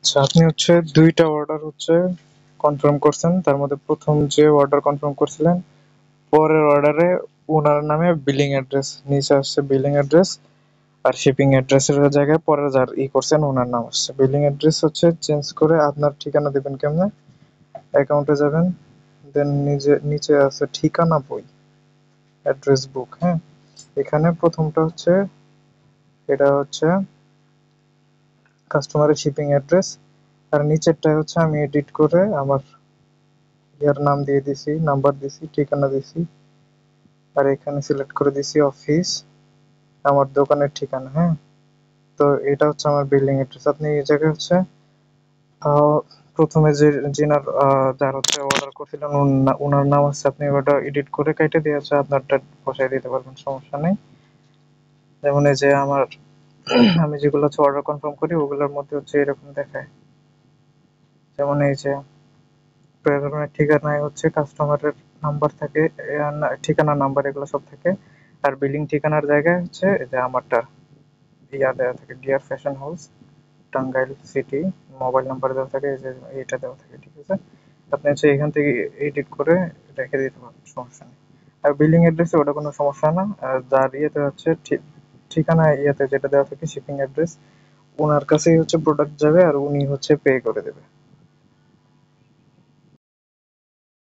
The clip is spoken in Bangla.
আচ্ছা, আপনি হচ্ছে ২ টা অর্ডার হচ্ছে কনফার্ম করছেন। তার মধ্যে ১ম যে অর্ডার কনফার্ম করছিলেন, পরের অর্ডারে উনার নামে বিলিং অ্যাড্রেস নিচে আসছে বিলিং অ্যাড্রেস, আর শিপিং অ্যাড্রেসের জায়গায় পরে যার করছেন উনার নাম আসছে। বিলিং অ্যাড্রেস হচ্ছে চেঞ্জ করে আপনার ঠিকানা দিবেন কেমনে? অ্যাকাউন্টে যাবেন, দেন নিচে আছে ঠিকানা বই, অ্যাড্রেস বুক, হ্যাঁ? এখানে ১টা হচ্ছে, এটা হচ্ছে কাস্টমারের শিপিং অ্যাড্রেস, আর নিচেরটায় হচ্ছে আমি এডিট করে আমার ইয়ার নাম দিয়ে দিছি, নাম্বার দিছি, ঠিকানা দিছি, আর এখানে সিলেক্ট করে দিছি অফিস, আমার দোকানের ঠিকানা, হ্যাঁ? তো এটা হচ্ছে আমার বিল্ডিং অ্যাড্রেস। আপনি এই জায়গায় হচ্ছে আহ, প্রথমে যিনার যার হচ্ছে অর্ডার করছিলেন উনার নাম হচ্ছে, আপনি ওটা এডিট করে কেটে দিয়ে হচ্ছে আপনারটা বসাই দিতে পারবেন, সমস্যা নেই। যেমন এই যে আমার আমি যেগুলো হচ্ছে অর্ডার কনফার্ম করি ওগুলোর মধ্যে হচ্ছে এরকম দেখায়। যেমন এই যে প্রেরণের ঠিকানায় হচ্ছে কাস্টমারের নাম্বার থাকে, ঠিকানা নাম্বার এগুলো সব থাকে। আর বিলিং ঠিকানার জায়গায় হচ্ছে এই যে আমারটা দেওয়া থাকে, dear fashion house, Tangail city, mobile number দেওয়া থাকে, এই যে এইটা দেওয়া থাকে, ঠিক আছে? আপনি হচ্ছে এখান থেকে এডিট করে রেখে দিতে পারবেন, সমস্যা নেই। আর বিলিং অ্যাড্রেসে ওটা কোনো সমস্যা না। আর যার ইয়েতে হচ্ছে ঠিকানা ইয়েতে যেটা দেওয়া থাকে শিপিং অ্যাড্রেস, ওনার কাছেই হচ্ছে প্রোডাক্ট যাবে আর উনি হচ্ছে পে করে দেবে।